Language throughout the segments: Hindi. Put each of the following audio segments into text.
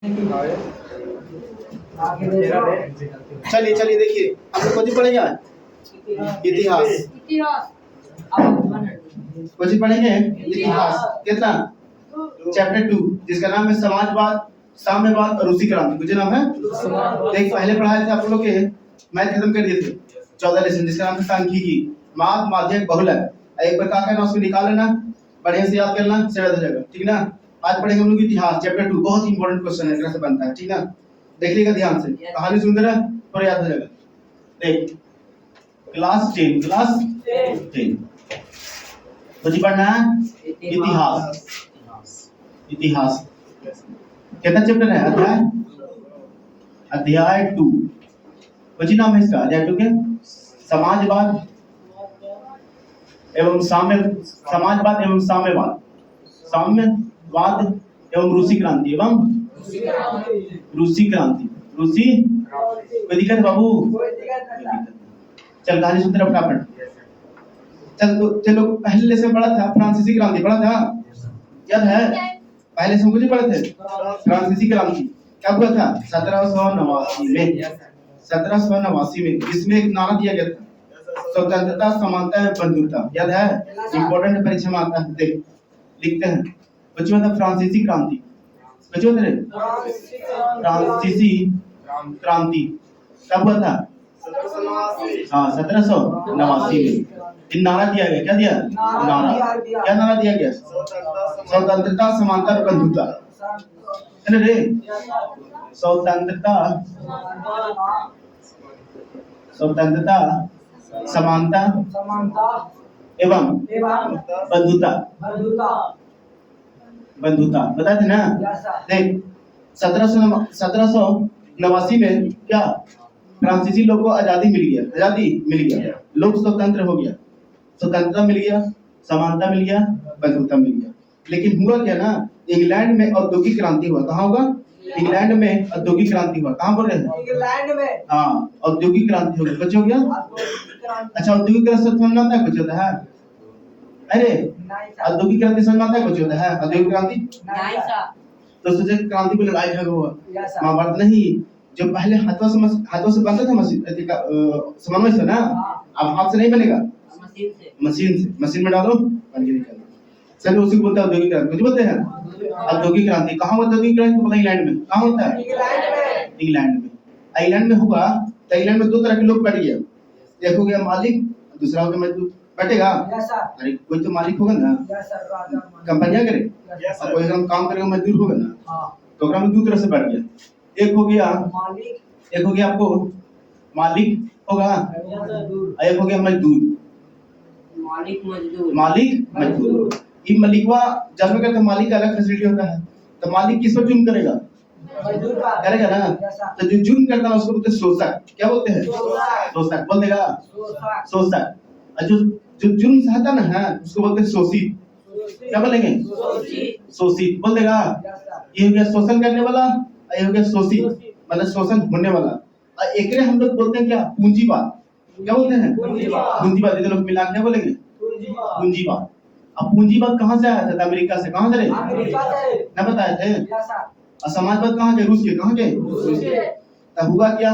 चलिए चलिए देखिए आप लोग कौन पढ़ेंगे आज? इतिहास। कौन पढ़ेंगे? इतिहास। कितना? चैप्टर 2 जिसका नाम है समाजवाद, साम्यवाद और रूसी क्रांति। कुछ नाम है? देख पहले पढ़ाए थे आप लोग के, मैथ खत्म कर दिए थे 14 लेसन जिसका नाम है सांख्यिकी, माप माध्यक बहुलक। एक बार क्या करना उसको निकाल लेना, बढ़िया से याद करना, सेट हो जाएगा। ठीक ना? आज पढ़ेंगे हम लोग इतिहास चैप्टर 2। बहुत इंपॉर्टेंट क्वेश्चन है, इतना से बनता है। ठीक ना? देख लीजिएगा ध्यान से, कहानी सुन रहे थोड़ा याद हो जाएगा। देख क्लास 10 मुझे पढ़ना है इतिहास। इतिहास कितना चैप्टर है? अध्याय 2। कुछ नाम है इसका अध्याय 2 के? समाजवाद एवं समाजवाद एवं साम्यवाद, साम्यवाद एवं रूसी क्रांति रूसी क्रांति। कोई दिक्कत बाबू? चल कहानी सुनते रहो फटाफट। चलो पहले लेसन पढ़ा था फ्रांसीसी क्रांति, पढ़ा था? याद है? पहले से कुछ पढ़े थे फ्रांसीसी क्रांति। क्या हुआ था? 1789 में। 1789 में इसमें एक नारा दिया गया था, स्वतंत्रता, समानता एवं बंधुता। याद है? इंपॉर्टेंट परीक्षा में आता है। देख लिखते हैं बच्चों था फ्रांसीसी क्रांति। बच्चों थे फ्रांसीसी क्रांति कब हुआ था? हाँ 1789 में। इन नारा दिया गया। क्या दिया? नारा। क्या नारा दिया गया? स्वतंत्रता, समानता और बंधुता। है ना रे? स्वतंत्रता, समानता एवं बंधुता। बता थे ना? देख 1789 में क्या फ्रांसीसी लोग को आजादी मिल गया। लोक स्वतंत्र हो गया, स्वतंत्रता मिल गया, समानता मिल गया, बंधुता मिल गया। लेकिन हुआ क्या ना, इंग्लैंड में औद्योगिक क्रांति हुआ। कहाँ होगा? इंग्लैंड में औद्योगिक क्रांति हुआ। कहाँ बोल रहे हैं? इंग्लैंड में। हाँ औद्योगिक क्रांति हो गई। कुछ हो गया? अच्छा औद्योगिक क्रांति समझना आता है? कुछ होता है? अरे औद्योगिक क्रांति समझना आता है? कुछ होता है औद्योगिक क्रांति? तो सोचे क्रांति को लड़ाई झगड़ा हुआ, महाभारत नहीं। जो पहले हाथों से बनता था समन्वय से ना, अब हाथ से नहीं बनेगा, मशीन में डालो बन के निकल। चलो उसी को बोलते हैं औद्योगिक क्रांति। कुछ बोलते हैं औद्योगिक क्रांति। कहाँ होता है औद्योगिक क्रांति? पता इंग्लैंड में। कहाँ होता है? इंग्लैंड में हुआ तो इंग्लैंड में दो तरह के लोग बैठ गए। एक हो गया मालिक, दूसरा हो गया मजदूर। बैठेगा? अरे कोई तो मालिक होगा ना, कंपनियां करे, और कोई हम काम करेगा मजदूर होगा ना। तो में दो तरह से बैठ गया। एक हो गया आपको मालिक होगा, एक हो गया मजदूर। मालिक मजदूर। ये मलिकवा जब में कहते मालिक का अलग फैसिलिटी होता है, तो मालिक किस पर जुर्म करेगा? करेगा ना। तो जो जुर्म करता है उसको बोलते हैं शोषक। क्या बोलते हैं? शोषक। बोल देगा शोषक। और जो जुर्म सहता ना है उसको बोलते हैं शोषित। क्या बोलेंगे? शोषित। बोल देगा। ये हो गया शोषण करने वाला, ये हो गया शोषित, मतलब शोषण होने वाला। और एक हम लोग बोलते हैं क्या? पूंजीवाद। क्या बोलते हैं? पूंजीवाद। ये लोग मिला क्या बोलेंगे? पूंजीवाद। अब पूंजीवाद कहाँ से आया था? अमेरिका से। कहाँ से? ना बताए थे। और समाजवाद कहाँ के? रूस के। कहाँ के? तब हुआ क्या?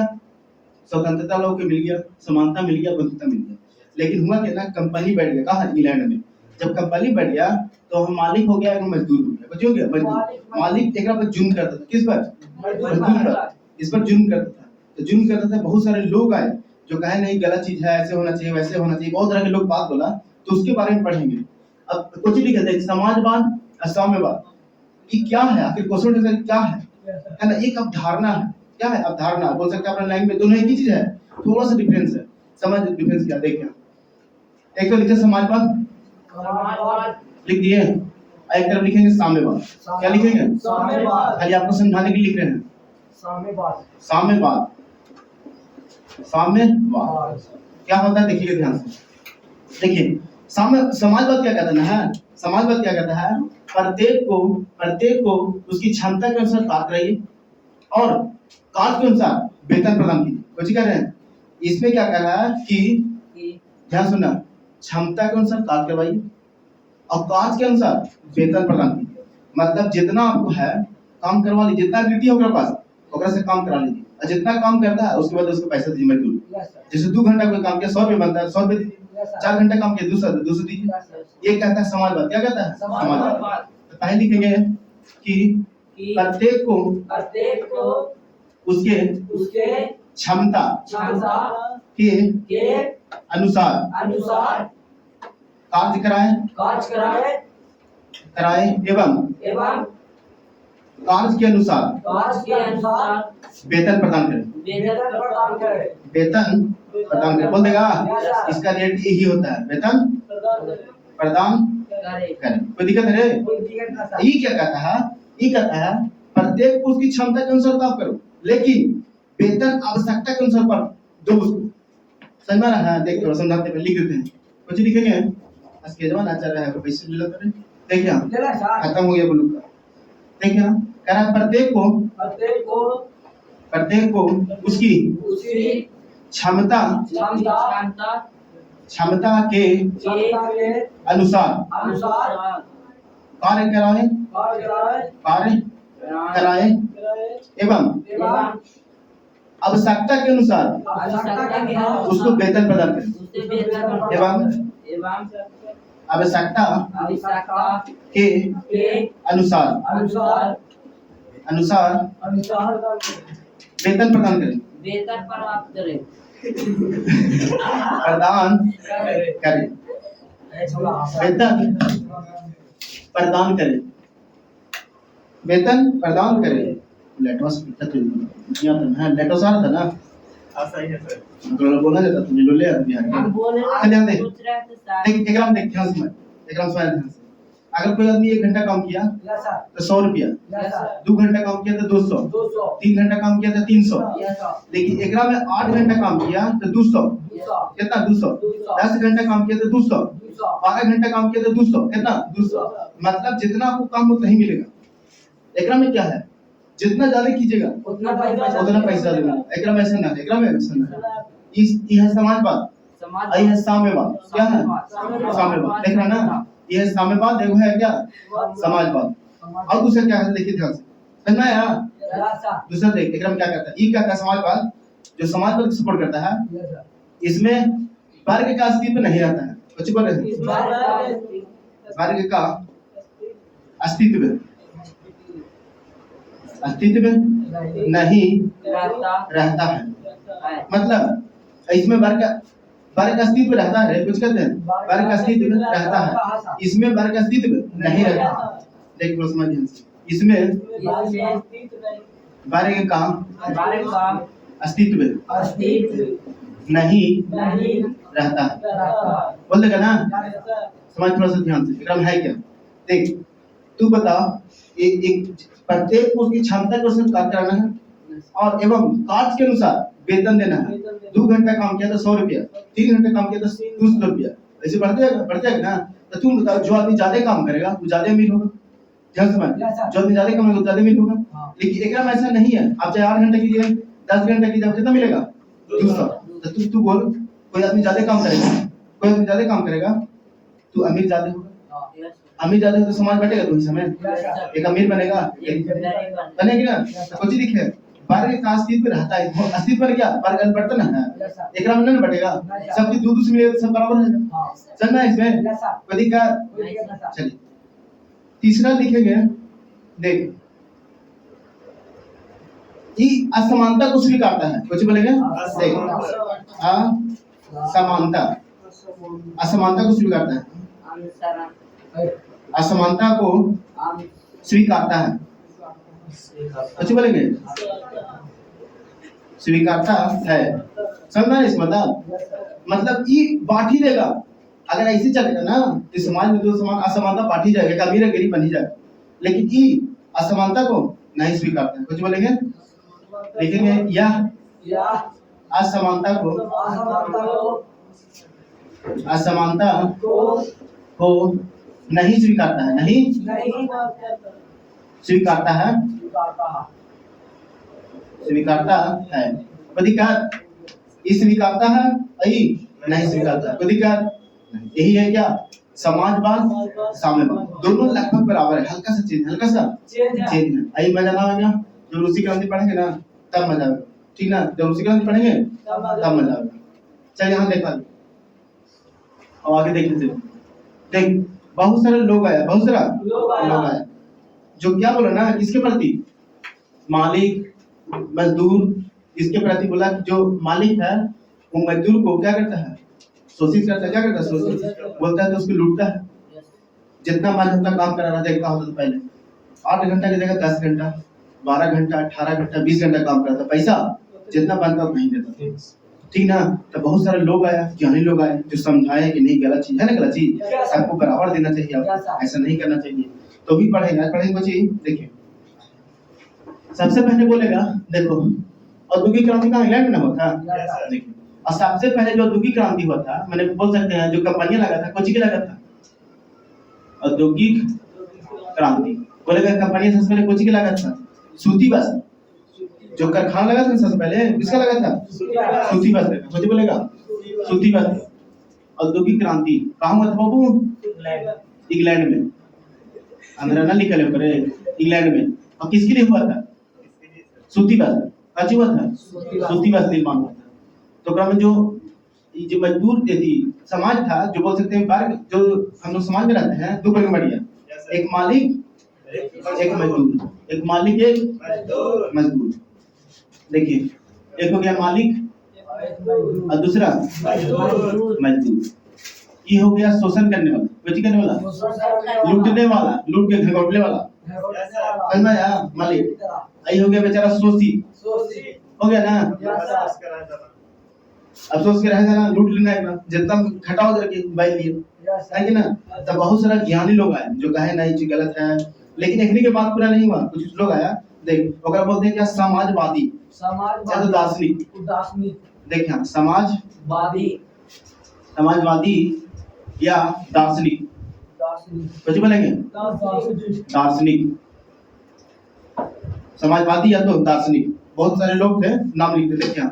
स्वतंत्रता लोग को मिल गया, समानता मिल गया, बंधुता मिल गया। लेकिन हुआ क्या ना, कंपनी बैठ गया। कहाँ? इंग्लैंड में। जब कंपनी बैठ गया तो हम मालिक हो गया, एक मजदूर हो गया। कुछ हो गया? मजदूर। मालिक एक पर जुर्म करता था। किस पर? मजदूर पर। इस पर जुर्म करता था। तो जुर्म करता था, बहुत सारे लोग आए जो कहे नहीं गलत चीज है, ऐसे होना चाहिए, वैसे होना चाहिए। बहुत तरह के लोग बात बोला, तो उसके बारे में पढ़ेंगे। अब कुछ नहीं कहते समाजवाद और साम्यवाद ये क्या है? आखिर क्वेश्चन क्या है ना? एक अवधारणा है। क्या है? अवधारणा बोल सकते हैं अपना लैंग्वेज। दोनों एक ही चीज है, थोड़ा सा डिफरेंस है। समझ डिफरेंस क्या? देखिए एक तो लिखे समाजवाद लिख दिए, एक तरफ लिखेंगे साम्यवाद। क्या लिखेंगे? साम्यवाद। खाली आपको समझाने के लिए लिख रहे हैं। साम्यवाद क्या होता है? देखिए ध्यान से। देखिए समाजवाद क्या कहता है? समाजवाद क्या कहता है? प्रत्येक को उसकी क्षमता के अनुसार कार्य कराइए और कार्य के अनुसार वेतन प्रदान कीजिए। कुछ कह रहे हैं इसमें? क्या कह रहा है कि ध्यान सुनना, क्षमता के अनुसार कार्य करवाइए और कार्य के अनुसार वेतन प्रदान कीजिए। मतलब जितना आपको है काम करवा लीजिए, जितना एबिलिटी है ओकरा पास ओकरा से काम करा लीजिए, और जितना काम करता है उसके बाद उसको पैसा दीजिए मजदूर। जैसे 2 घंटा कोई काम किया 100 रुपये बनता है, 100 रुपये दीजिए। 4 घंटा काम किया 200 दीजिए। ये कहता है समाजवाद। क्या कहता है? समाजवाद। तो पहले लिखेंगे कि प्रत्येक को उसके क्षमता के अनुसार कार्य कराए एवं कार्य के अनुसार वेतन प्रदान करें। वेतन प्रदान करें बोल देगा। इसका रेट यही होता है, वेतन प्रदान करें। कोई दिक्कत है? ये क्या कहता है? ये कहता है प्रत्येक को उसकी क्षमता के अनुसार काम करो, लेकिन वेतन आवश्यकता के अनुसार पर दो उसको। समझ में रहा है? देख थोड़ा समझाते हैं, लिख देते हैं। कुछ लिखेंगे इसके जवान आचार्य है, पैसे ले लेते हैं। देखिए खत्म हो गया ब्लू का। देखिए कह रहा है प्रत्येक को उसकी क्षमता के अनुसार कार्य कराए एवं आवश्यकता के अनुसार उसको वेतन प्रदान करें। एवं आवश्यकता के अनुसार वेतन प्रदान करें। प्रदान करें। वेतन प्रदान करें। लेटोस है, लेटोस आ रहा था ना? सही है सर। तो बोलना जाता तुमने लो ले बिहार के। ध्यान दे। देख एकराम देख ध्यान से। एकराम से ध्यान से। अगर कोई आदमी 1 घंटा काम किया तो 100 रुपया, 2 घंटा काम किया तो 200, 3 घंटा काम किया तो 300। लेकिन एकरा में 8 घंटा काम किया तो 200। कितना? 200। 10 घंटा काम किया तो 200, 12 घंटा काम किया तो 200। कितना? 200। मतलब जितना आपको काम उतना ही मिलेगा। एकरा में क्या है? जितना ज्यादा कीजिएगा उतना पैसा देगा। एकरा में ऐसा ना है, एकरा में ऐसा ना है। ये है समाजवाद, ये है साम्यवाद। क्या है? साम्यवाद। देख रहा ना? ये है साम्यवाद, देखो है क्या? समाजवाद। और दूसरा क्या है देखिए ध्यान से, समझना है यार। दूसरा देख एकरा में क्या कहता है? ये क्या कहता है? समाजवाद जो समाजवाद को सपोर्ट करता है, इसमें वर्ग का अस्तित्व नहीं रहता है। कुछ बोल रहे हैं? वर्ग का अस्तित्व नहीं रहता है। मतलब इसमें वर्ग अस्तित्व रहता है। कुछ कहते हैं वर्ग अस्तित्व रहता है, इसमें वर्ग अस्तित्व नहीं रहता। देखो समझ ध्यान से, इसमें वर्ग का अस्तित्व नहीं रहता है। बोल देगा ना? समझ थोड़ा सा ध्यान से। एकदम है क्या? देख तू बता, एक प्रत्येक को उसकी क्षमता के अनुसार कार्य कराना है और एवं कार्य के अनुसार वेतन देना है। 2 घंटा काम किया तो 100 रुपया, 3 घंटे काम किया तो 200 रुपया। ऐसे बढ़ जाएगा ना? तो तुम बताओ जो आदमी ज्यादा काम करेगा वो ज्यादा अमीर होगा। ध्यान से समझ, जो आदमी ज्यादा कमाएगा वो ज्यादा अमीर होगा। लेकिन एक में ऐसा नहीं है। आप चाहे 8 घंटे कीजिए, 10 घंटे कीजिए, कितना मिलेगा? 200। तो तू बोल, कोई आदमी ज्यादा काम करेगा, तू अमीर ज्यादा होगा। अमीर ज्यादा तो समाज बटेगा। तो समय एक अमीर बनेगा, बनेगी ना? तो कुछ दिखे वर्ग का अस्तित्व रहता है। अस्तित्व पर क्या? वर्ग अनबर्तन है। एक राम नहीं बटेगा, सबकी दूध से मिलेगा, सब बराबर है। चलना है इसमें कोई दिक्कत? चलिए तीसरा लिखेंगे। देख ये असमानता को स्वीकारता है। कुछ बोलेंगे? देख असमानता को स्वीकारता है। असमानता को स्वीकारता है। अच्छी बोलेंगे? स्वीकारता है। समझना है इस मतलब ये बांट ही देगा। अगर ऐसे चलेगा ना तो समाज में जो असमानता बांटी जाएगा, अमीर गरीब बन ही जाएगा। लेकिन ये असमानता को नहीं स्वीकारता है। कुछ बोलेंगे? लिखेंगे यह असमानता को नहीं स्वीकारता है। नहीं स्वीकारता है। कोई दिक्कत? ये स्वीकारता है, यही नहीं स्वीकारता है। कोई दिक्कत? यही है क्या? समाजवाद, साम्यवाद, दोनों लगभग बराबर है, हल्का सा चेंज, हल्का सा चेंज है। आई मजा ना आएगा जब रूसी क्रांति पढ़ेंगे ना, तब मजा आएगा, ठीक ना? जब रूसी क्रांति पढ़ेंगे तब मजा आएगा। चल यहाँ देखा, अब आगे देख लेते हैं। देख, बहुत सारे लोग आया, बहुत सारा लोग आया, जो क्या बोला ना, किसके प्रति? मालिक, मजदूर, इसके प्रति बोला कि जो मालिक है वो मजदूर को क्या करता है? शोषित करता है। क्या करता है? शोषित बोलता है, तो उसको लूटता है। जितना मन उतना काम कराना देखता होता था पहले, 8 घंटा की जगह 10 घंटा, 12 घंटा, 18 घंटा, 20 घंटा काम कराता, पैसा जितना बनता नहीं देता, ठीक ना? तो बहुत सारे लोग आया, ज्ञानी लोग आए, जो समझाए कि नहीं, गलत चीज है ना, गलत चीज सबको बराबर देना चाहिए, आपको ऐसा नहीं करना चाहिए। तो भी पढ़ेंगे बच्चे। देखिए, सबसे पहले बोलेगा, देखो औद्योगिक क्रांति कहाँ? इंग्लैंड में हुआ था। देखिए, और सबसे पहले जो औद्योगिक क्रांति हुआ था, मैंने बोल सकते हैं जो कंपनियां लगा था, कोची के लगा था? औद्योगिक क्रांति बोलेगा, कंपनी सबसे पहले कोची के लगा था? सूती वस्त्र, जो कारखाना लगा था सबसे पहले, किसका लगा था? सूती वस्त्र। कोची बोलेगा? सूती वस्त्र। औद्योगिक क्रांति कहाँ हुआ था बाबू? इंग्लैंड में। अंदर ना लिखा है ऊपर, इंग्लैंड में। और किसके लिए हुआ था? सूती वस्त्र। क्या हुआ था? सूती वस्त्र निर्माण हुआ था। तो ग्राम जो मजदूर थी, समाज था, जो बोल सकते हैं वर्ग, जो हम लोग समाज में रहते हैं, दो वर्ग बढ़िया, एक मालिक, एक मजदूर, एक मालिक, एक मजदूर। देखिए, एक हो गया मालिक और दूसरा मजदूर। ये हो गया शोषण करने वाला, कुछ करने वाला, लूटने वाला, लूट के घगौटने वाला, समझ आया? मालिक। ये हो गया बेचारा शोषी, हो गया ना? अफसोस के रह जाना, लूट लेना एक बार, जितना घटाओ करके बाई लिए, है कि ना? तब बहुत सारा ज्ञानी लोग आए, जो कहे नहीं चीज गलत है, लेकिन एक के बात पूरा नहीं हुआ। कुछ लोग आया, देख ओकरा बोलते हैं क्या? समाजवादी, या तो दार्शनिक। देख यहाँ, समाजवादी या दार्शनिक, कुछ बोलेंगे? दार्शनिक, समाजवादी या तो दार्शनिक। बहुत सारे लोग थे, नाम लिखते थे। क्या?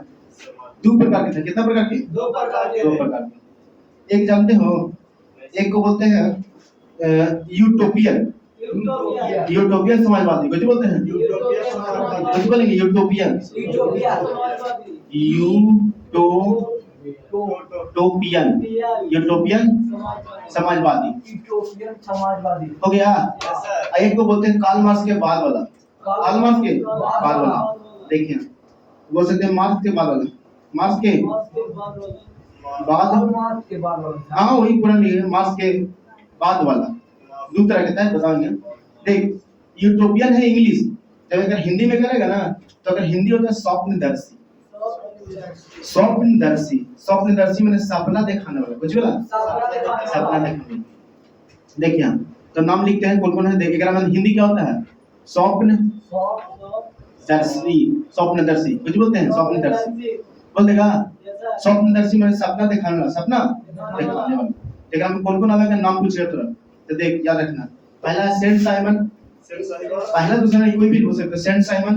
2 प्रकार के थे। कितना प्रकार के? 2 प्रकार के। एक जानते हो, एक को बोलते हैं यूटोपियन, यूटोपियन समाजवादी। कुछ बोलते हैं? कुछ बोलेंगे? यूटोपियन, यूटोपियन समाजवादी हो गया। एक को बोलते हैं कार्ल मार्क्स के बाद वाला, कार्ल मार्क्स के बाद वाला। देखिए, बोल सकते हैं मार्क्स के बाद वाला, मार्क्स के बाद, हाँ वही पूरा नहीं है, मार्क्स के बाद वाला। दो तरह के था, बताएंगे। देख, यूटोपियन है इंग्लिश, जब अगर हिंदी में करेगा ना, तो अगर हिंदी होता है स्वप्नदर्शी, स्वप्नदर्शी, स्वप्नदर्शी मैंने सपना दिखाने वाला। कुछ बोला? सपना दिखाने। देखिए, तो नाम लिखते हैं कौन कौन है। देखिए, हिंदी क्या होता है? स्वप्न दर्शी, स्वप्नदर्शी। कुछ बोलते हैं? स्वप्नदर्शी बोल देगा। स्वप्नदर्शी मैंने सपना दिखाने वाला, सपना दिखाने वाला। देखा में कौन कौन आवेगा, नाम पूछ रहे तुरंत, तो देख याद रखना। पहला सेंट साइमन, पहला दूसरा कोई भी हो सकता है। सेंट साइमन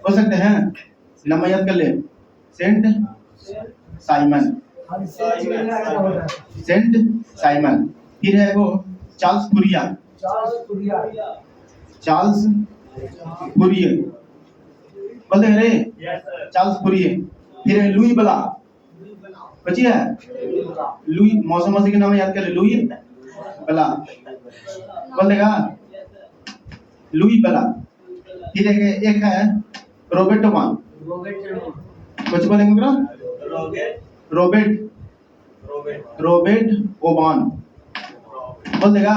हो सकते हैं, नाम याद कर ले। Saint Simon, Saint Simon. फिर है वो चार्ल्स फूरियर, चार्ल्स फूरियर बोलते हैं रे, चार्ल्स फूरियर। फिर है लुई बला, बची है लुई, मौसम के नाम याद कर ले। लुई बला बोल देगा, लुई बला। फिर एक है रॉबर्ट ओमान, कुछ बोलेंगे क्या? रॉबर्ट ओमान बोल देगा।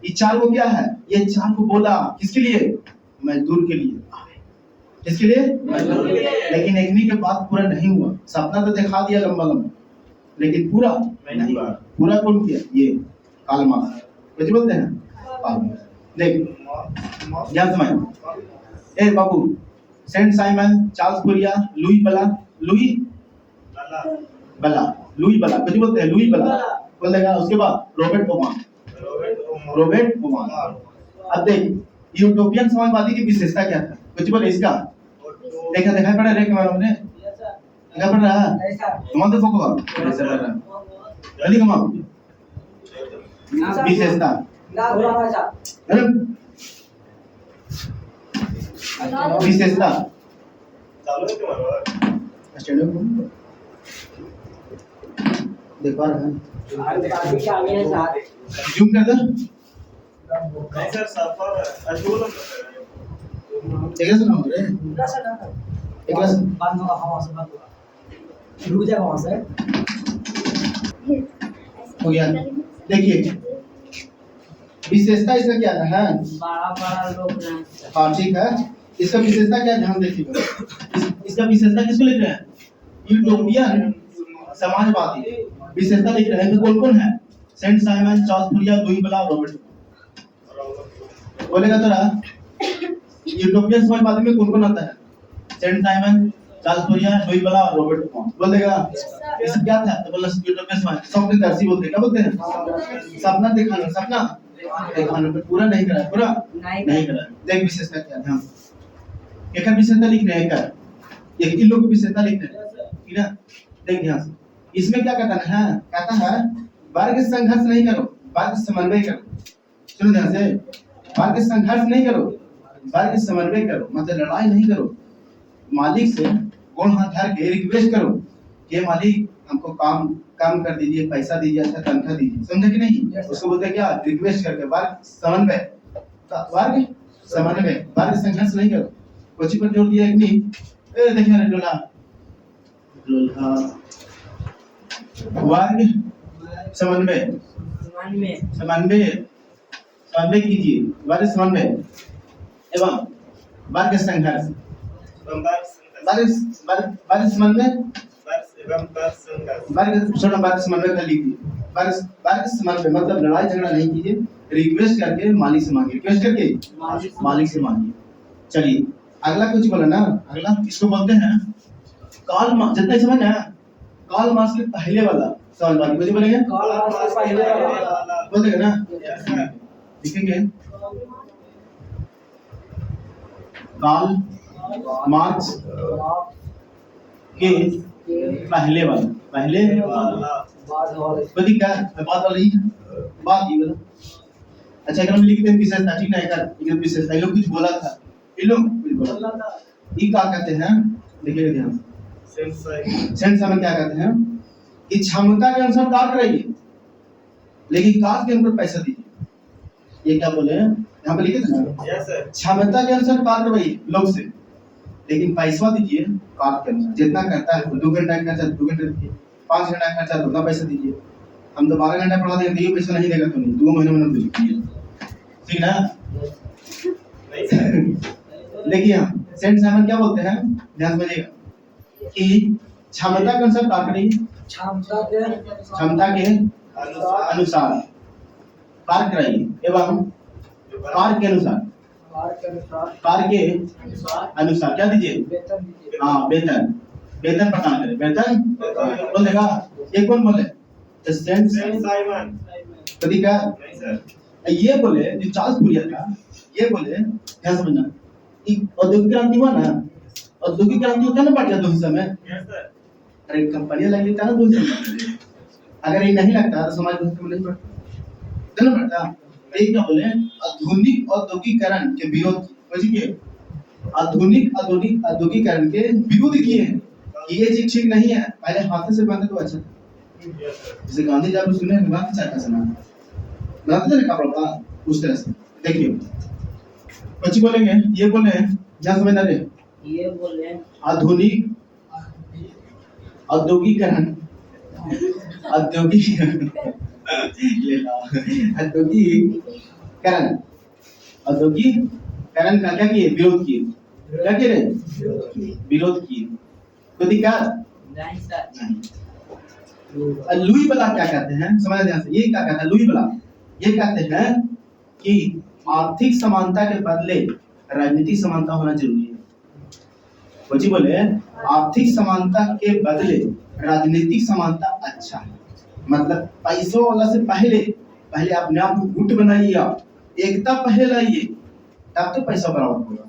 ये 4 को क्या है? ये 4 को बोला किसके लिए? मजदूर के लिए। किसके लिए? मजदूर के लिए। लेकिन एक के बात पूरा नहीं हुआ। सपना तो दिखा दिया लंबा लंबा, लेकिन पूरा नहीं हुआ। पूरा कौन किया? ये कार्ल मार्क्स। कुछ बोलते हैं कार्ल मार्क्स। देख ध्यान समझ। ए बाबू, Saint Simon, Charles Fourier, Louis Blanc, Louis Blanc. कुछ बोलते हैं? लुई बला बोल देगा। उसके बाद रॉबर्ट ओमान। अब देख, यूटोपियन समाजवादी की विशेषता क्या था? कुछ बोले इसका? देखा पड़ा रे कैमरा में, देखा पड़ रहा है। तुम तो फोको ऐसा कर रहा है, जल्दी कमाओ। विशेषता है ना? विशेषता देख पा रहे हैं? जूम कर दो। एक सुना हो रे, एक बंद होगा हवा से, बंद होगा, रुक जाएगा वहाँ से। हो गया। देखिए विशेषता इसका क्या है? बड़ा बड़ा लोग ना। हाँ ठीक है, इसका विशेषता क्या है ध्यान देखिएगा। इसका विशेषता किसको लिख रहे हैं? यूटोपियन समाजवादी विशेषता लिख रहे हैं। तो कौन कौन है? Saint Simon, Charles Fourier, Louis Blanc, Robert. बोलेगा तो रहा यूटोपियन समाजवादी में कौन कौन आता है? Saint Simon, Charles Fourier, Louis Blanc और रॉबर्ट कॉन। बोलेगा इससे क्या था? तो बोला यूटोपियन समाज स्वप्न दर्शी बोलते हैं। क्या बोलते हैं? सपना दिखाना, सपना दिखाना। पूरा नहीं करा, पूरा नहीं करा। देख विशेषता क्या है? एक विशेषता लिख रहे हैं, एक इन लोग की विशेषता लिख रहे हैं, ठीक है? देख ध्यान से, इसमें क्या कहता है? कहता है वर्ग संघर्ष नहीं करो, वर्ग समन्वय करो। सुनो ध्यान से, वर्ग संघर्ष नहीं करो, वर्ग समन्वय करो। मतलब लड़ाई नहीं करो, मालिक से गोड़ हाथ धर के रिक्वेस्ट करो कि मालिक हमको काम कर दीजिए, पैसा दीजिए, अच्छा तनख्वाह दीजिए। समझे कि नहीं? उसको बोलते हैं क्या? रिक्वेस्ट करके। वर्ग समन्वय, वर्ग समन्वय, वर्ग संघर्ष नहीं करो। कोची पर जोर दिया कि नहीं? देखिए लोला लोला वर्ग समन्वय, समन्वय कीजिए, वर्ग समन्वय एवं वर्ग संघर्ष, वर्ग समन्वय, वर्ग समन्वय कर लीजिए। वर्ग समन्वय मतलब लड़ाई झगड़ा नहीं कीजिए, रिक्वेस्ट करके मालिक से मांगिए, रिक्वेस्ट करके मालिक से मांगिए। चलिए अगला कुछ बोला ना, अगला इसको बोलते हैं कार्ल मार्क्स। जितना समझ ना, कार्ल मार्क्स के पहले वाला समाजवादी। मुझे बोलेंगे कार्ल मार्क्स के पहले वाला बोलेंगे ना, लिखेंगे कार्ल मार्क्स के पहले वाला, पहले वाला क्या बात वाला ही बात ही वाला। अच्छा एक लिखते हैं विशेषता, ठीक ना? एक विशेषता ये लोग कुछ बोला था, ये लोग कुछ बोला था। ये क्या कहते हैं? देखिए ध्यान, सेंस में क्या कहते हैं कि क्षमता के अनुसार कार्य करिए, लेकिन कार्य के अनुसार पैसा दीजिए। ये क्या बोले हैं? यहाँ पे लिखे थे ना, क्षमता के अनुसार कार्य करिए लोग से, लेकिन पैसा दीजिए कार्य के अनुसार। जितना करता है 2 घंटा का खर्चा 2 घंटे दीजिए, 5 घंटा का खर्चा उतना पैसा दीजिए। हम तो 12 घंटा पढ़ा देंगे, ये पैसा नहीं देगा, तो नहीं 2 महीने में दीजिए, ठीक ना? देखिए हम सेंट साइमन क्या बोलते हैं, ध्यान से देखिएगा कि क्षमता के अनुसार कार्य करिए, क्षमता के अनुसार कार्य कराइए एवं कार्य के अनुसार, कार्य के अनुसार क्या दीजिए? हाँ वेतन, वेतन प्रदान करें। वेतन बोलेगा एक कौन बोले? Saint Simon. कभी क्या ये बोले? जो चार्ल्स फूरियर था ये बोले, ध्यान समझना, औद्योगिक क्रांति हुआ ना, औद्योगिक क्रांति होता ना बढ़ जाता उस समय। अरे कंपनियां लग लेता ना दूर से, अगर ये नहीं लगता तो समाज में नहीं बढ़ता ना, बढ़ता। एक क्या बोले? आधुनिक औद्योगिकरण के विरोध, बुझिए आधुनिक औद्योगिकरण के विरोध किए हैं कि ये चीज ठीक नहीं है, पहले हाथ से बनता तो अच्छा था। जैसे गांधी जी आप सुने गांधी चाचा सुना, गांधी ने कहा था उस तरह से। देखिए कुछ बोलेंगे, ये बोले जहाँ समझ ना रहे, ये बोले आधुनिक औद्योगिकरण, औद्योगिकरण का क्या किए? विरोध किए। क्या किए रे? विरोध किए। तो दिक्कत लुई ब्ला क्या कहते हैं? समझ ध्यान से, ये क्या कहता है लुई ब्ला? ये कहते हैं कि आर्थिक समानता के बदले राजनीतिक समानता होना जरूरी है। बच्ची बोले आर्थिक समानता के बदले राजनीतिक समानता अच्छा है। मतलब पैसों वाला से पहले अपने आप को गुट बनाइए, आप एकता पहले लाइए, तब तो पैसा बराबर होगा।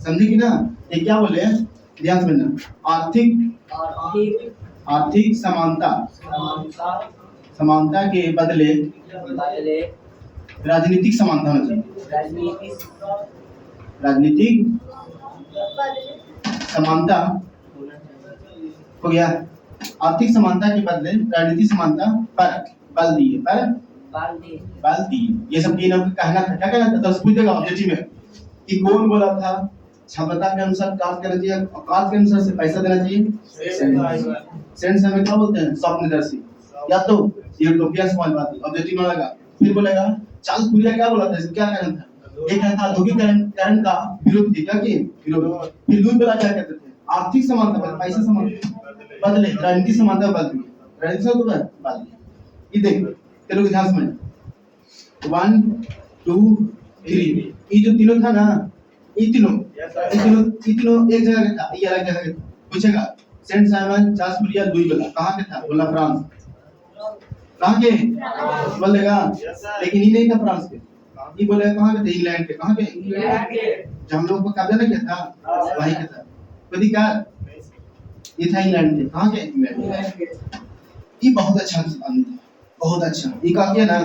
समझे कि ना? ये क्या बोले? ध्यान समझना, आर्थिक समानता समानता के बदले बदले राजनीतिक समानता होना चाहिए। राजनीतिक समानता हो गया। आर्थिक समानता के बदले राजनीतिक समानता पर बल दिए, पर बल दिए। ये सब तीनों का कहना था। क्या कहना था? तो पूछ देगा ऑब्जेक्टिव में कि कौन बोला था क्षमता के अनुसार कास्ट करना चाहिए, कास्ट के अनुसार से पैसा देना चाहिए। सेंस हमें क्या बोलते हैं? स्वप्नदर्शी या तो यूटोपिया समझ बात है। ऑब्जेक्टिव में लगा फिर बोलेगा चार्ल्स फूरियर क्या बोला था? इसका क्या कहना था? एक कहना था औद्योगिकरण का विरोध थी। क्या कि विरोध। फिर लुई बोला क्या कहते थे? आर्थिक समानता पर पैसा समानता बदले राजनीतिक समानता बदल राजनीतिक समानता बदल। ये देखो चलो ध्यान समझ 1 2 3 ये जो तीनों था ना ये तीनों एक जगह का था, ये अलग जगह का था। पूछेगा Saint Simon, Charles Fourier, Louis बोला कहाँ के था? बोला फ्रांस। कहाँ के? बोलेगा लेकिन ये नहीं था फ्रांस के। ये बोलेगा कहाँ के थे? इंग्लैंड के। कहाँ के? जो हम लोग को कब्जा नहीं किया था वहीं के था। अधिकार ये था इंग्लैंड के। कहाँ के? इंग्लैंड के। ये बहुत अच्छा आदमी था, बहुत अच्छा। ये का किया ना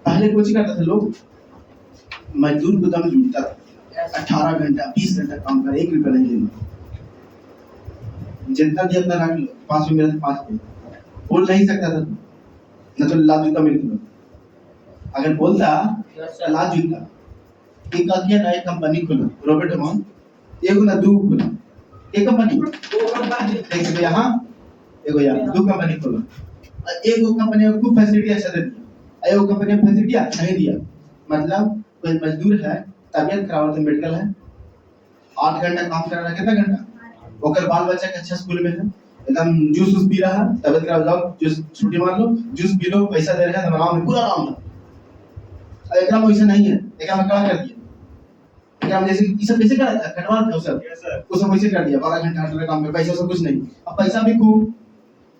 पहले कुछ करता था लोग मजदूर को दम लूटता था। 18 घंटा 20 घंटा काम कर 1 रुपया नहीं लेना। जितना दिया उतना रख लो। 5 रुपये मेरा 5 रुपये बोल नहीं सकता था न तो लात जूता मिलता। अगर बोलता तो लात जूता। एक का किया ना एक कंपनी खोला रॉबर्ट अमन एगो ना दो खोला एक कंपनी देख सकते यहाँ एगो यहाँ 2 कंपनी खोला। एगो कंपनी को खूब फैसिलिटी अच्छा दे दिया, एगो कंपनी को फैसिलिटी अच्छा नहीं दिया। मतलब कोई मजदूर है तबियत खराब है मेडिकल है 8 घंटा काम कर रहा है। कितना घंटा? ओकर बाल बच्चा के अच्छा स्कूल में है एकदम जूस पी रहा है तबियत खराब जाओ जूस छुट्टी मार लो जूस पी लो पैसा दे रहे हैं आराम में पूरा आराम है। एकरा में वैसा नहीं है। एकरा में क्या कर दिया? एकरा में जैसे ये सब कैसे करा था? कटवा था सब वो सब वैसे कर दिया 12 घंटा का काम में पैसा सब कुछ नहीं। अब पैसा भी खूब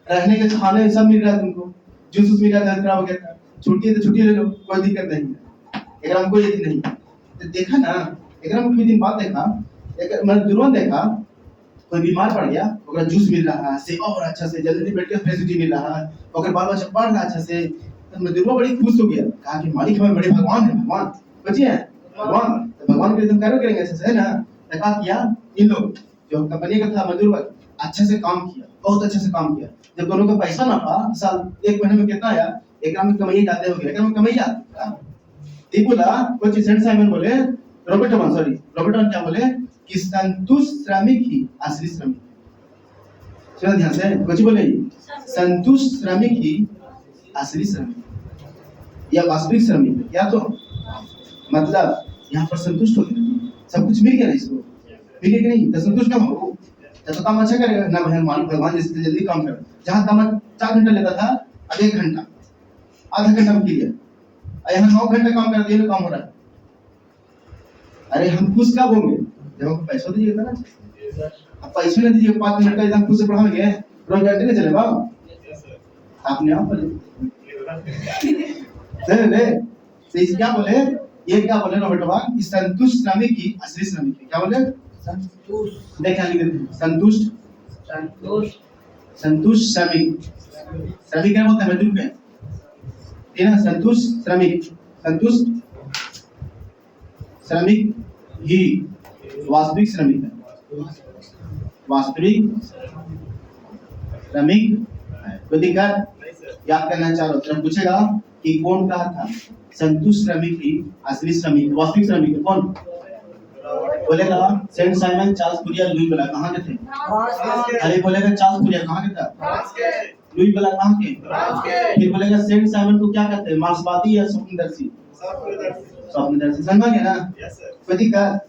रहने के खाने सब मिल रहा है तुमको जूस मिल रहा है खराब हो गया छुट्टी है तो छुट्टी ले लो कोई दिक्कत नहीं है। एकरा में कोई यदि नहीं तो देखा ना एकरा में कुछ दिन बाद देखा एक मजदूरों देखा कोई बीमार पड़ गया ओकरा जूस मिल रहा है सेवा हो रहा अच्छा से जल्दी बैठ के फैसिलिटी मिल रहा है ओकर बाल बच्चा पढ़ रहा अच्छा से तो मजदूरों बड़ी खुश हो गया। कहा कि मालिक हमें बड़े भगवान है भगवान बच्चे हैं भगवान तो भगवान के लिए तुम कार्य करेंगे अच्छे से है ना। कहा किया इन लोग जो कंपनी का था मजदूर अच्छे से काम किया बहुत अच्छे से काम किया। जब दोनों का पैसा ना पा साल 1 महीने में कितना आया एक में कमाई जाते हो गया में कमाई जाता ये बोला कुछ सेंट साइमन बोले रॉबर्ट अमन क्या बोले कि संतुष्ट श्रमिक ही असली श्रमिक है। सुना ध्यान से कुछ बोले संतुष्ट श्रमिक ही असली श्रमिक या वास्तविक श्रमिक है। क्या तो मतलब यहाँ पर संतुष्ट हो गया सब कुछ मिल गया ना इसको मिल गया नहीं तो संतुष्ट ना हो तो काम अच्छा करेगा ना भगवान जैसे जल्दी काम कर जहाँ काम 4 घंटा लेता था अब 1 घंटा आधा घंटा में किया यहाँ 9 घंटा काम कर दिया काम हो रहा है। अरे हम खुश कब होंगे जब हमको पैसा दीजिएगा ना। अब पैसे नहीं दीजिए 5 मिनट का एकदम खुद से पढ़ाएंगे रोज घंटे नहीं चलेगा आपने आप बोले तो क्या बोले ये क्या बोले रॉबर्ट अमन कि संतुष्ट श्रमिक ही असली श्रमिक है। क्या बोले? संतुष्ट देखा लिख देते संतुष्ट श्रमिक क्या बोलते हैं मजदूर पे ना संतुष्ट श्रमिक ही वास्तविक श्रमिक है। वास्तविक श्रमिक कोई दिक्कत याद करना चाह रहा हूँ पूछेगा कि कौन कहा था संतुष्ट श्रमिक ही असली श्रमिक वास्तविक श्रमिक है कौन बोलेगा? Saint Simon, Charles Fourier, Louis बोला कहाँ के थे? अरे बोलेगा चार्ल्स फूरियर कहाँ के था? लुई बोला कहाँ के? फिर बोलेगा सेंट साइमन को क्या कहते हैं मार्क्सवादी या स्वप्नदर्शी? स्वप्नदर्शी। समझ गए ना? कोई दिक्कत?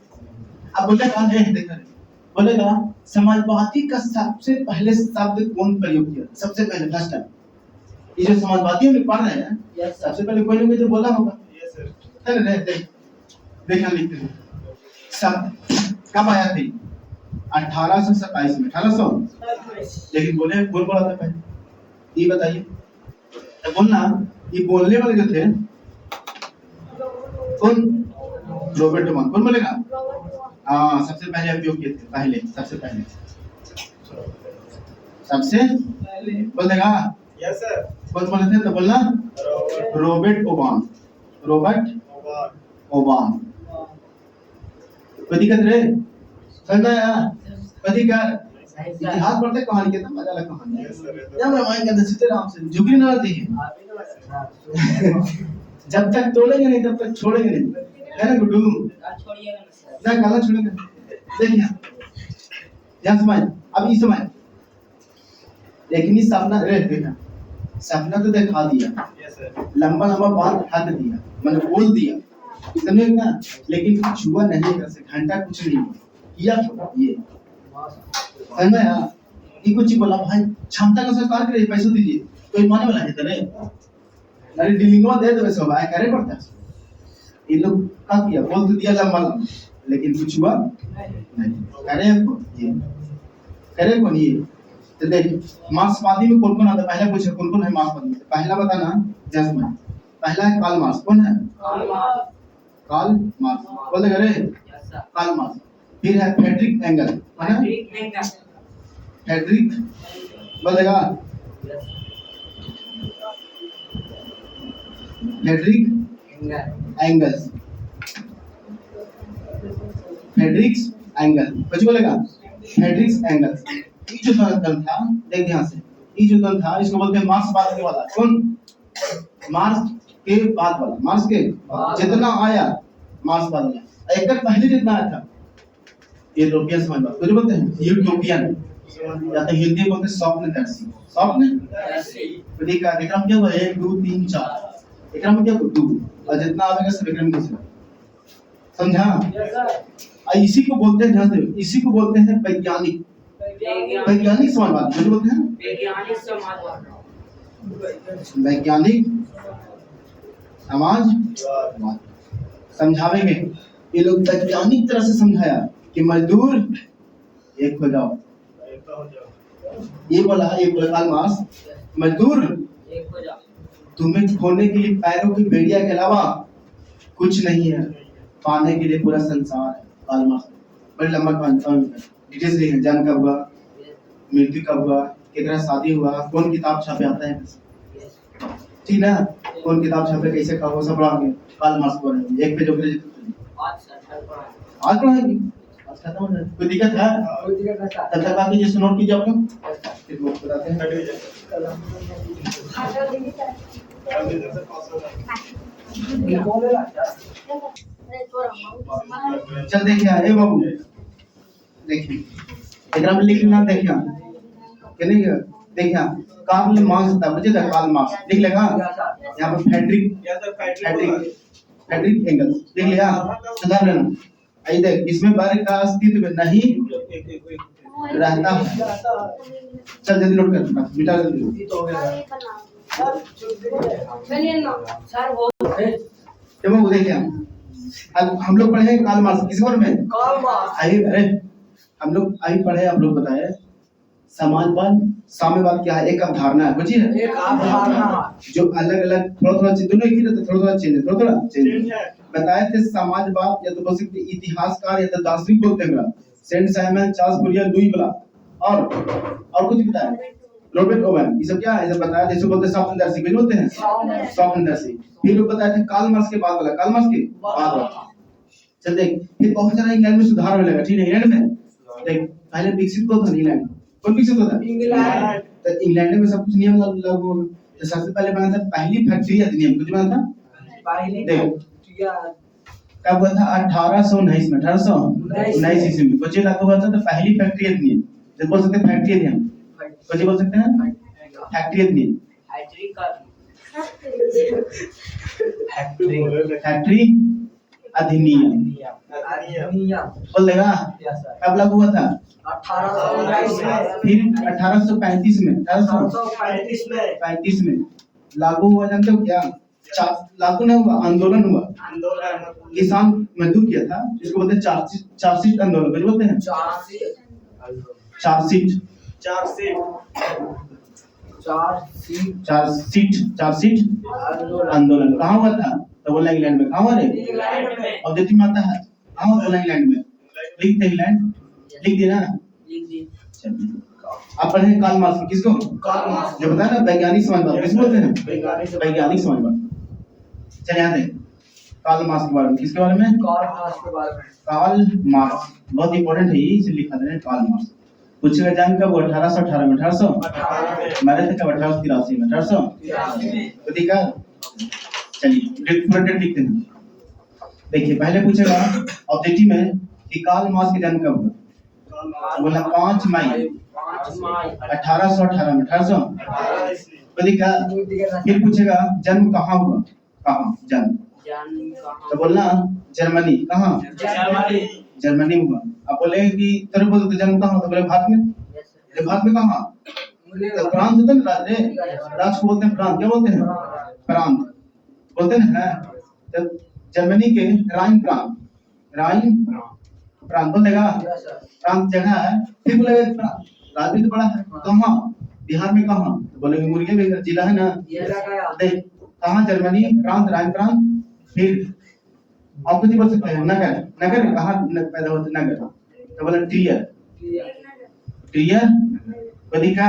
अब बोलेगा देखा बोलेगा समाजवादी का सबसे पहले शब्द कौन प्रयोग किया? सबसे पहले फर्स्ट टाइम ये जो समाजवादी हम पढ़ रहे हैं सबसे पहले कोई ना कोई तो बोला होगा। चल देखना लिखते हैं शब्द कब आया थी? 1827 में 1800 लेकिन बोल पड़ा था पहले ये बताइए तो बोलना ये बोलने वाले जो थे कौन? रॉबर्ट अमन। कौन बोलेगा? हाँ सबसे पहले उपयोग किए थे सबसे पहले बोल देगा यस सर। कौन बोले थे तो बोलना रॉबर्ट ओबाम। रॉबर्ट ओबाम। कोई दिक्कत रे? समझ आया? कोई दिक्कत? इतिहास पढ़ते कहानी के तो मजा लगा कहानी। जब रामायण के अंदर सीते राम से झुकी ना रहती है। जब तक तोड़ेंगे नहीं तब तक छोड़ेंगे नहीं, है ना गुड्डू? ना गाना छोड़ेंगे। देखिए यहाँ समझ, अब ये समझ। लेकिन ये सपना रे देखा, सपना तो दिखा दिया, लंबा लंबा बात उठा के दिया, मैंने बोल दिया, समझे ना? लेकिन कुछ हुआ नहीं, कर से घंटा कुछ नहीं किया। ये समझ आया? ये कुछ ही बोला भाई क्षमता का सरकार करे, पैसे दीजिए, कोई माने वाला है तेरे? अरे डीलिंगवा दे दो सब आए करे पड़ता है। ये लोग क्या किया, बोल तो दिया लंबा लंबा, लेकिन कुछ हुआ नहीं। करे कौन ये? करे कौन ये? तो देख मार्क्सवादी में कौन कौन आता है? पहले पूछे कौन कौन है मार्क्सवादी में? पहला बताना जैसमैन। पहला है कार्ल मार्क्स। कौन है? Karl Marx. बोल दे करे कार्ल मार्क्स। फिर है फ्रेडरिक एंगल। फ्रेडरिक बोल देगा फ्रेडरिक एंगल्स। फ्रेडरिक एंगल कुछ बोलेगा? Friedrich Engels. ये जो दल था, देख ध्यान से, ये जो दल था इसको बोलते हैं मार्क्सवाद वाला। कौन? मार्क्स के बाद वाला, मार्क्स के जितना आया मार्क्सवाद वाला। एक पहले जितना आया था यूरोपियन समाजवाद, कुछ बोलते हैं यूरोपियन, या तो हिंदी बोलते हैं स्वप्नदर्शी। स्वप्नदर्शी देखा विक्रम क्या हुआ? 1 2 3 4 विक्रम में क्या हुआ? 2 और जितना आवेगा सब विक्रम में से। समझा? इसी को बोलते हैं, ध्यान से, इसी को बोलते हैं वैज्ञानिक। वैज्ञानिक समाजवाद जो बोलते हैं, वैज्ञानिक समाजवाद, वैज्ञानिक समाजवाद समझावेंगे। ये लोग वैज्ञानिक तरह से समझाया कि मजदूर एक हो जाओ। ये बोला कार्ल मार्क्स, मजदूर एक हो जाओ, तुम्हें खोने के लिए पैरों की बेड़िया के अलावा कुछ नहीं है, पाने के लिए पूरा संसार है। कार्ल मार्क्स बड़े लंबा डिटेल्स लिखे, जन्म कब हुआ, मृत्यु कब हुआ, कितना शादी हुआ, कौन किताब छापे आता है, ठीक ना? कौन किताब छापे, कैसे कहा, वो सब पढ़ाएंगे। कार्ल मार्क्स पढ़ेंगे, एक पेज ओके आज पढ़ाएंगे। आज खत्म हो जाए, कोई दिक्कत है? कोई दिक्कत नहीं। तब तक बाकी जैसे नोट कीजिए आप लोग, फिर वो बताते हैं। चल देखिए ए बाबू, देखिए एकरा में लिखना, देखिए कि नहीं देखिए कार्ल मार्क्स था, मुझे कार्ल मार्क्स लिख लेगा यहाँ पर। फ्रेडरिक एंगल्स लिख लिया, सुधार लेना। आई देख, इसमें वर्ग का अस्तित्व नहीं रहता है। चल जल्दी नोट कर, मिटा जल्दी। देखो देखिए अब हम लोग पढ़े कार्ल मार्क्स, किस बारे में? Karl Marx. अरे हम लोग पढ़े, आप लोग बताए समाजवाद साम्यवाद क्या है? एक अवधारणा है, बुझिए, एक अवधारणा जो अलग अलग थोड़ा थोड़ा चीज, दोनों एक ही रहते, थोड़ा थोड़ा चेंज है, थोड़ा चेंज है। बताए थे समाजवाद या तो बोल सकते इतिहासकार या तो दार्शनिक बोलते हैं, Saint Simon, Charles Fourier, Louis Blanc, और कुछ बताया रॉबर्ट ओवन। ये सब क्या है? जब बताया जैसे बोलते हैं स्वप्नदर्शी, कुछ बोलते हैं स्वप्नदर्शी। फिर लोग बताए थे कार्ल मार्क्स के बाद वाला, कार्ल मार्क्स के बाद वाला। चल देख, फिर बहुत सारा इंग्लैंड में सुधार होने लगा, ठीक है? इंग्लैंड में देख पहले विकसित कौन था? इंग्लैंड। कौन विकसित होता? इंग्लैंड। तो इंग्लैंड में सब कुछ नियम लागू। तो सबसे पहले बना था पहली फैक्ट्री अधिनियम, कुछ बना था पहली देख कब हुआ था? 1819 में, 1819 ईस्वी में कुछ लागू हुआ था। तो पहली फैक्ट्री अधिनियम, जब बोल सकते हैं फैक्ट्री अधिनियम, कुछ बोल सकते हैं फैक्ट्री अधिनियम, फैक्ट्री अधिनियम बोल देगा। कब लागू हुआ था? 1819 में। फिर 1835 में, 1835 में लागू हुआ। जानते हो क्या? लागू नहीं हुआ, आंदोलन हुआ, किसान मजदूर किया था, जिसको बोलते हैं चार्जशीट आंदोलन, कुछ बोलते हैं चार्जशीट आंदोलन। कहाँ हुआ था? तो बोला इंग्लैंड में। कहाँ हुआ रे? और देती माता है कहाँ हुआ? बोला इंग्लैंड में। लिख दे इंग्लैंड, लिख दिया ना? आप पढ़े कार्ल मार्क्स को, किसको? जो बताया ना वैज्ञानिक समाजवाद, किसको बोलते हैं? वैज्ञानिक समाजवाद। चलिए यहाँ देख कार्ल मार्क्स के बारे में, किसके बारे में? कार्ल मार्क्स, बहुत इंपॉर्टेंट है ये, इसे लिखा देना कार्ल मार्क्स। पूछेगा जन्म कब हुआ? 1818 में, 1800 मरे थे कब? 1883 में, 1883 ठीक है। चलिए पूरा डेट लिखते हैं। देखिए पहले पूछेगा ऑब्जेक्टिव में कि कार्ल मार्क्स का जन्म कब हुआ? बोला 5 मई 1818 में, 1800 ठीक है। फिर पूछेगा जन्म कहाँ हुआ? कहाँ जन्म? तो बोलना जर्मनी। कहाँ? जर्मनी में हुआ। अब बोले कि तेरे बोल तो जन्म कहाँ? तो बोले भारत में। ये भारत में कहाँ? तो प्रांत होता है ना, राज्य को बोलते हैं प्रांत। क्या बोलते हैं? प्रांत बोलते हैं ना। तो जर्मनी के राइन प्रांत, राइन प्रांत बोलेगा। प्रांत जगह है। फिर बोलेगा राज्य तो बड़ा है, कहाँ? बिहार में। कहाँ? तो बोलेंगे मुर्गे जिला है ना। देख कहाँ? जर्मनी, प्रांत, राइन प्रांत। फिर आप कुछ बोल सकते हैं नगर। नगर कहाँ पैदा होते? नगर। तो बोले ट्रियर, ट्रियर का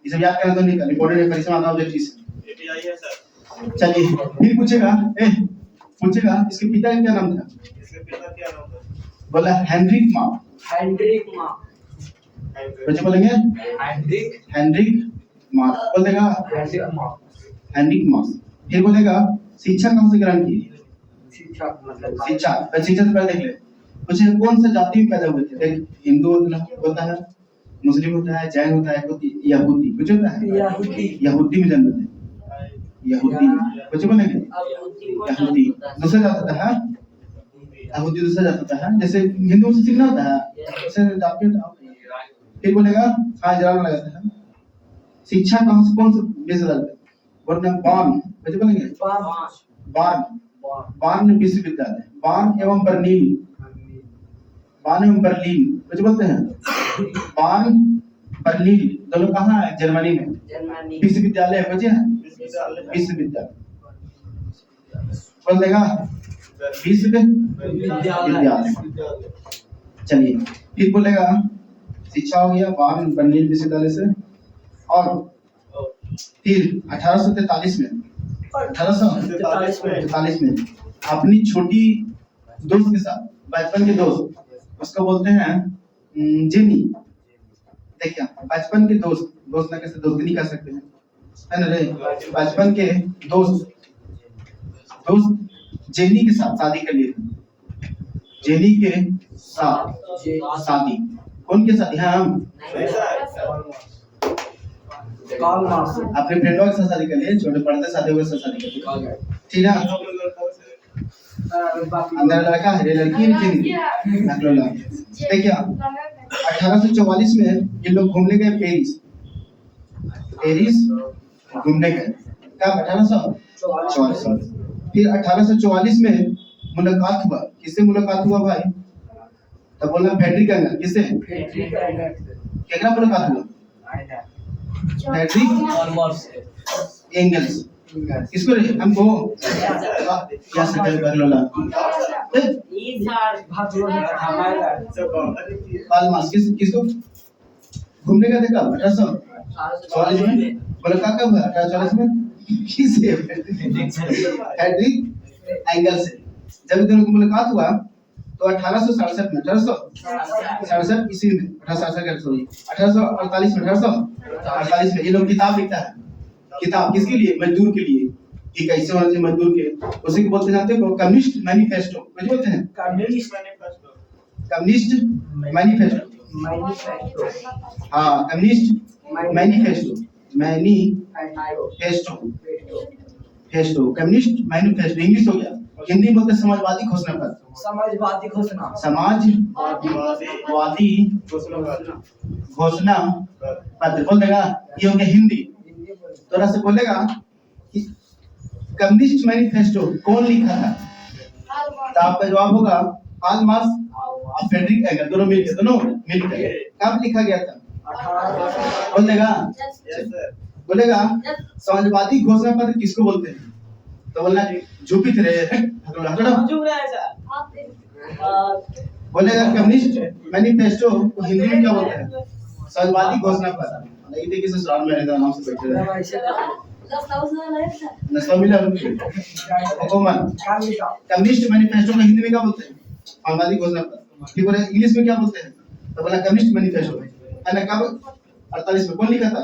ये सब याद करना तो नहीं, इंपॉर्टेंट है, परीक्षा में आता है सर। चलिए फिर पूछेगा इसके पिता का क्या नाम था? बोला हेनरिक मार्क्स। बच्चे बोलेंगे हेनरिक मार्क्स, बोल देगा हेनरिक मार्क्स। फिर बोलेगा शिक्षा कहाँ से ग्रहण की? शिक्षा से पहले देख ले। पूछे कौन सा जाति में पैदा हुए थे? देख हिंदू होता है, मुस्लिम होता है, जैन होता है, यहूदी कुछ होता है। यहूदी में जन्म थे। यहूदी कुछ बोलेंगे यहूदी। दूसरा जात होता है यहूदी, दूसरा जात होता है जैसे हिंदू से सीखना होता है वैसे जाति होता है। फिर बोलेगा हाँ जरा लगाता है। शिक्षा कहाँ से, कौन से विश्वविद्यालय? वरना बार्न, कुछ बोलेंगे बार्न विश्वविद्यालय। बार्न एवं बर्लिन, बार्न एवं बर्लिन कुछ बोलते हैं। बार्न बर्लिन दोनों कहाँ है? जर्मनी में। विश्वविद्यालय बचे हैं, विश्वविद्यालय बोल देगा विश्वविद्यालय। चलिए फिर बोलेगा शिक्षा हो गया बार्न बर्लिन विश्वविद्यालय से। और फिर 1843 में अपनी छोटी दोस्त के साथ, बचपन के दोस्त, उसको बोलते हैं जेनी। देखिए बचपन के दोस्त ना कैसे दोस्ती कर सकते हैं, है ना रे। बचपन के दोस्त जेनी के साथ शादी कर लिए थे। जेनी के साथ शादी, कौन के साथ? हम अपने फ्रेंडों के साथ शादी कर लिए, छोटे पढ़ते साथी के साथ शादी कर लिए, ठीक है। अंदर लड़का है, लड़की है। देखिए 1844 में ये लोग घूमने गए पेरिस घूमने गए। कब? 1844। फिर 1844 में मुलाकात हुआ। किससे मुलाकात हुआ भाई? तो बोला फ्रेडरिक एंगल। किससे? क्या मुलाकात हुआ? Friedrich Engels. किसको रे? हमको क्या सकल कर लोला कार्ल मार्क्स। किसको घूमने गए थे? कब? 1844 में। मुलाकात कब हुआ? 1844 में। किससे? फ्रेडरिक एंगल से। जब दोनों की मुलाकात हुआ तो 1867 में, 1867 ईस्वी में, 1848 में, 1848 में ये लोग किताब लिखता है। किताब किसके लिए? मजदूर के लिए, कि कैसे होना चाहिए मजदूर के। उसी को बोलते जानते हो कम्युनिस्ट मैनिफेस्टो। कुछ बोलते हैं कम्युनिस्ट मैनिफेस्टो। हाँ communist manifesto, Festo communist manifesto. English हो गया, हिंदी में बोलते समाजवादी घोषणा पत्र। समाजवादी घोषणा पत्र बोल देगा। ये हो गया हिंदी। थोड़ा सा बोलेगा कि कम्युनिस्ट मैनिफेस्टो कौन लिखा था? तो आपका जवाब होगा कार्ल मार्क्स और फ्रेडरिक एंगल, दोनों मिलकर। कब लिखा गया था? बोल देगा बोलेगा समाजवादी घोषणा पत्र किसको बोलते हैं? तो बोलना जुपिटर। बोलेगा कम्युनिस्ट मैनिफेस्टो को हिंदी में क्या बोलते हैं? समाजवादी घोषणा पत्र नहीं देखिए ससुराल में रहता नाम से बैठे रहे नस्ल मिला हुकूमत कम्युनिस्ट मैनिफेस्टो का हिंदी में क्या बोलते हैं समाजवादी घोषणा पत्र फिर बोले इंग्लिश में क्या बोलते हैं तो बोला कम्युनिस्ट मैनिफेस्टो है ना कब 48 में कौन लिखा था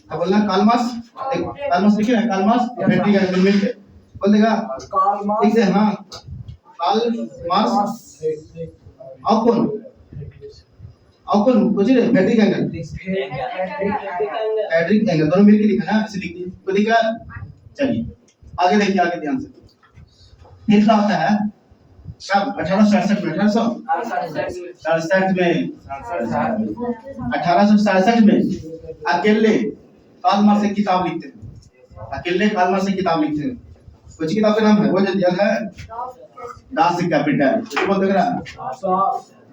तो बोला कार्ल मार्क्स लिखे हैं कार्ल मार्क्स फ्रेडरिक एंगल मिलके बोल देगा ठीक है हाँ कार्ल मार्क्स और कौन कुछ नहीं फ्रेडरिक एंगल दोनों मिलके लिखा ना ऐसे लिख दिए तो लिखा चलिए आगे देखिए आगे ध्यान से फिर क्या होता है कब 1867 में 1867 में अकेले कार्ल मार्क्स एक किताब लिखते हैं कुछ किताब का नाम है वो जो दिया है दास कैपिटल कुछ बोल देगा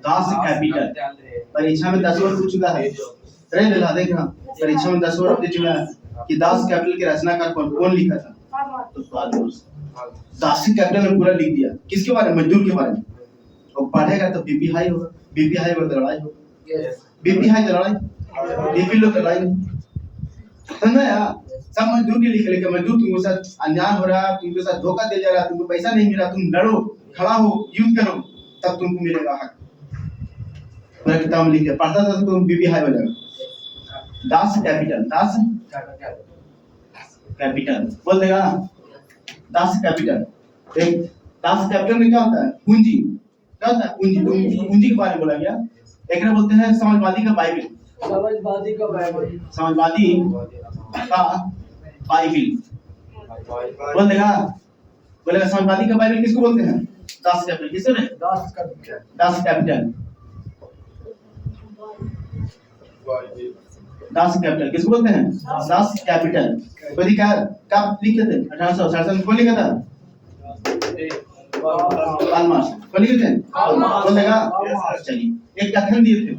दास कैपिटल परीक्षा में 10 बार पूछ चुका है अरे बेला देखना परीक्षा में 10 बार पूछ चुका है कि दास कैपिटल के रचनाकार कौन लिखा था तो कार्ल मार्क्स दास कैपिटल में पूरा लिख दिया किसके बारे में मजदूर के बारे में और पढ़ेगा तो बीपी हाई होगा बीपी हाई पर लड़ाई होगा बीपी हाई लड़ाई बीपी लो लड़ाई समझा यार सब मजदूर के लिए लेके मजदूर तुमको साथ अन्याय हो रहा है तुमके साथ धोखा दिया जा रहा है तुमको पैसा नहीं मिला तुम लड़ो खड़ा हो युद्ध करो तब तुमको मिलेगा हक पूरा किताब में लिख दिया पढ़ता था तो तुम बीपी हाई हो जाएगा दास कैपिटल बोल देगा दास कैपिटल एक दास कैपिटल में क्या होता है पूंजी क्या होता है पूंजी के बारे में बोला गया एक ने बोलते हैं समाजवादी का बाइबिल बोल देगा बोलेगा समाजवादी का बाइबिल किसको बोलते हैं दास कैपिटल किसको ने दास कैपिटल किसको बोलते हैं दास कैपिटल कोई क्या कब लिखे थे 1867 में कौन लिखा था कार्ल मार्क्स कौन लिखे थे बोल देगा चलिए एक कथन दिए थे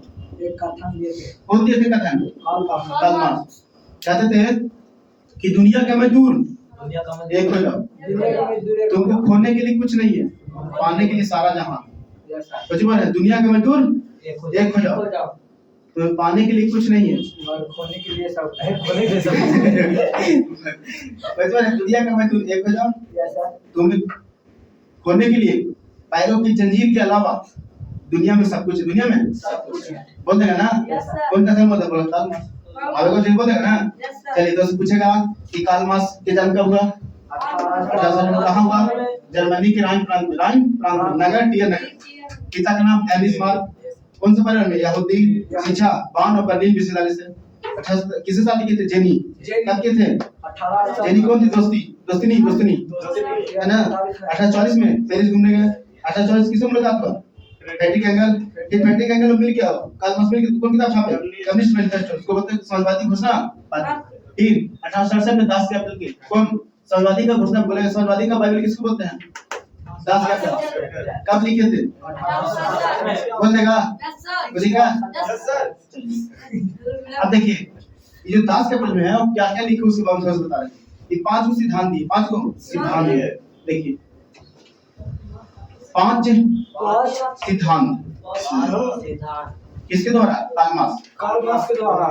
कौन दिए थे कथन कार्ल मार्क्स कहते थे कि दुनिया का मजदूर एक हो जाओ तुमको खोने के लिए कुछ नहीं है पाने के लिए सारा जहां कुछ बात है दुनिया का मजदूर एक हो जाओ तो पाने के लिए कुछ नहीं है और खोने के लिए सब है खोने के लिए सब दुनिया का मजदूर एक हो जाओ तुम खोने के लिए पैरों की जंजीर के अलावा दुनिया में सब कुछ है दुनिया में सब कुछ है बोल देगा ना कौन सा बोल बोलता अबे को बोल देगा ना चलिए तो पूछेगा कि कार्ल मार्क्स के जन्म कब हुआ 1867 में कहां हुआ जर्मनी के राइन प्रांत नगर टियर नगर पिता का नाम एलिस मार्क कौन से परिवार में यहूदी शिक्षा बान और बर्लिन विश्वविद्यालय से किससे शादी की थी जेनी कब के थे 18 जेनी कौन थी दोस्ती नहीं है ना 1840 में पेरिस घूमने गए 1840 किससे मुलाकात हुआ फ्रेडरिक एंगल मिल गया कार्ल मार्क्स मिल के कौन किताब छापे कम्युनिस्ट मैनिफेस्टो इसको बोलते हैं समाजवादी घोषणा पत्र 1867 में दास कैपिटल के कौन समाजवादी का घोषणा बोलेगा समाजवादी का बाइबिल किसको बोलते हैं दास कैपिटल कब लिखे थे बोल देगा अब देखिए ये जो दास कैपिटल में है और क्या क्या लिखे उसके बारे में बता रहे हैं ये 5 सिद्धांत दिए 5 सिद्धांत है देखिए 5 सिद्धांत किसके द्वारा कार्ल मार्क्स के द्वारा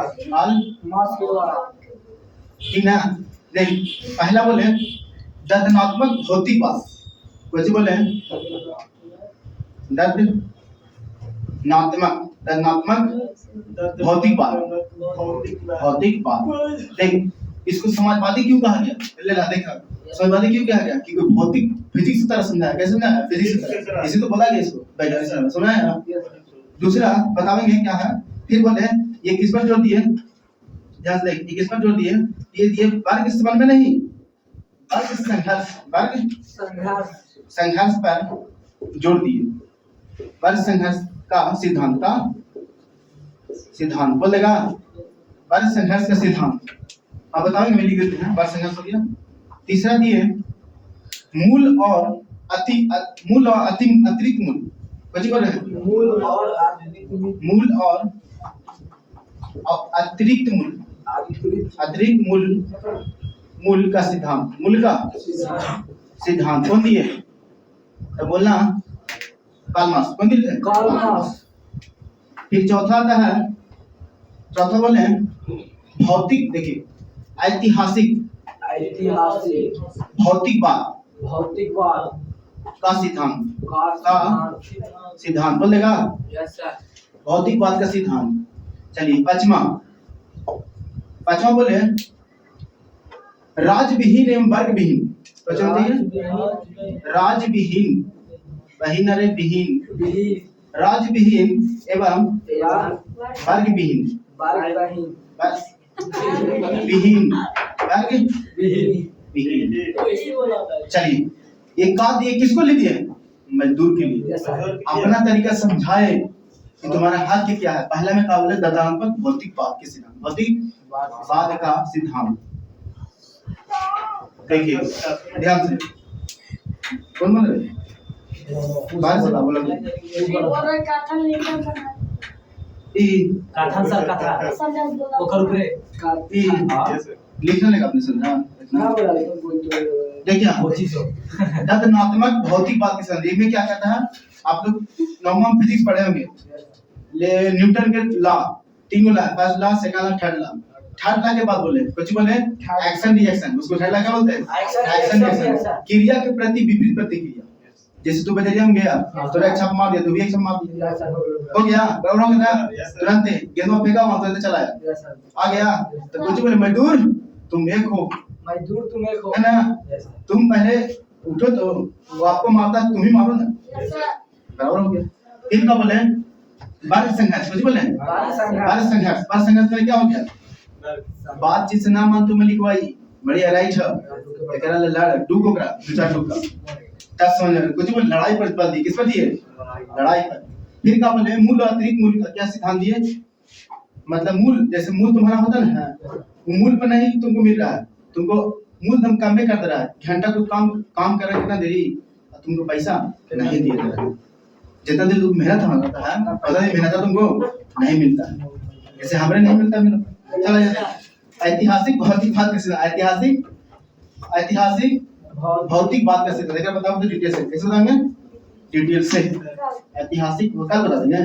ठीक ना देख पहला बोले दर्दनात्मक भौतिकवाद कैसे बोले दर्दनात्मक भौतिकवाद देख इसको समाजवादी क्यों कहा गया ले ला देखा समाजवादी क्यों कहा गया क्योंकि भौतिक फिजिक्स की तरह समझाया कैसे समझाया फिजिक्स की तरह इसी तो बोला गया इसको वैज्ञानिक से सुना है ना दूसरा बताएंगे क्या है फिर बोले ये किस पर जोर दिए ध्यान से ये किस पर जोर दिए ये वर्ग संबंध में नहीं वर्ग संघर्ष पर जोर दिए वर्ग संघर्ष का सिद्धांत बोलेगा वर्ग संघर्ष का सिद्धांत आप बताओगे मैं लिख देते हैं वर्ग संघर्ष हो गया तीसरा दिए मूल और अतिरिक्त मूल कुछ बोल रहे हैं मूल और अतिरिक्त मूल का सिद्धांत कौन दिए तो बोलना कार्ल मार्क्स कौन दिए कार्ल मार्क्स फिर चौथा आता है चौथा बोले भौतिक, देखिए ऐतिहासिक ऐतिहासिक भौतिकवाद भौतिकवाद का सिद्धांत का सिद्धांत बोलेगा यस सर भौतिकवाद का सिद्धांत। चलिए पांचवा बोले राजविहीन एवं वर्गविहीन। बच्चों बताइए राजविहीन, बहीन अरे विहीन, राजविहीन एवं वर्गविहीन, विहीन विहीन। चलिए ये का दिए किसको ले दिए? मजदूर के लिए। अपना तरीका समझाए कि तुम्हारा हक क्या है। पहला में कहा बोले ददांतक भौतिकवाद के सिद्धांत, भौतिकवाद का सिद्धांत। देखिए ध्यान से कौन बोल रहे? बाहर से बोला काथन सर काथा ओकर ऊपरे लिखने लगा आपने समझा इतना। देखिए ददात्मक भौतिकवाद के सिद्धांत में क्या कहता है? आप लोग नॉर्मल फिजिक्स पढ़े होंगे, न्यूटन के लॉ, तीनों law, first law, second law, third law. Third law के बाद बोले कुछ बोले एक्शन रिएक्शन, उसको थर्ड लॉ क्या बोलते हैं? एक्शन रिएक्शन, क्रिया के प्रति विपरीत प्रतिक्रिया। जैसे तू बजरिया में गया तो एक छाप मार दिया, तू भी एक छाप मार दिया, हो गया गौरव के था तुरंत गेंद फेंका वहां तो चला आ गया। तो कुछ बोले मजदूर तुम एक हो, मजदूर तुम एक हो, है ना? तुम पहले उठो तो वो आपको मारता तुम ही मारो ना, बराबर हो गया। फिर क्या बोले बात संघर्ष, कुछ बोले बात संघर्ष में क्या हो गया? बात जिस ना मान तुम लिखवाई बढ़िया राइट है, एकरा लड़ डू कोकरा दो चार टुकड़ा तब समझ में कुछ बोले लड़ाई पर बल दी, किस पर दिए? लड़ाई पर। फिर क्या बोले मूल और अतिरिक्त मूल का क्या सिद्धांत दिए? मतलब मूल, जैसे मूल तुम्हारा होता है ना, वो मूल पर नहीं तुमको मिल रहा है, तुमको मूल धम काम में कर दे रहा है, घंटा कुछ काम कर रहा है कितना देरी, तुमको पैसा नहीं दिया जा रहा है। जितना देर तुम मेहनत होता है पता नहीं मेहनत तुमको नहीं मिलता है, जैसे हमें नहीं मिलता मेरा। चला जाता है ऐतिहासिक भौतिकवाद का सिद्धांत, ऐतिहासिक भौतिकवाद का सिद्धांत। देखा बताओ तो डिटेल से कैसे बताएंगे? डिटेल से ऐतिहासिक कल बता देंगे।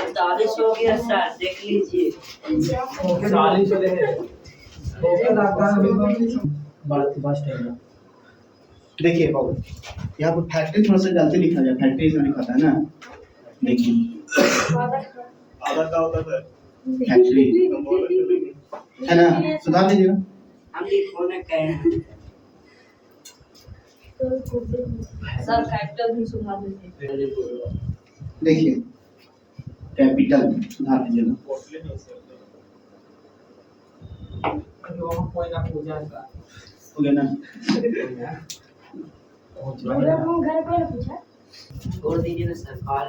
45 हो गया सर, देख लीजिए। 40 चले हैं बढ़ती बस टाइम। देखिए बाबू यहाँ पर फैक्ट्री थोड़ा सा गलती लिखा जाए, फैक्ट्री इसमें लिखा था ना, देखिए आधा का होता है फैक्ट्री है ना, सुधार दीजिएगा। हम लिखोने कहे हैं सर, कैपिटल भी सुधार दीजिए। देखिए कैपिटल सुधार दीजिएगा। हो गया ना? छोड़ दीजिए ना सर।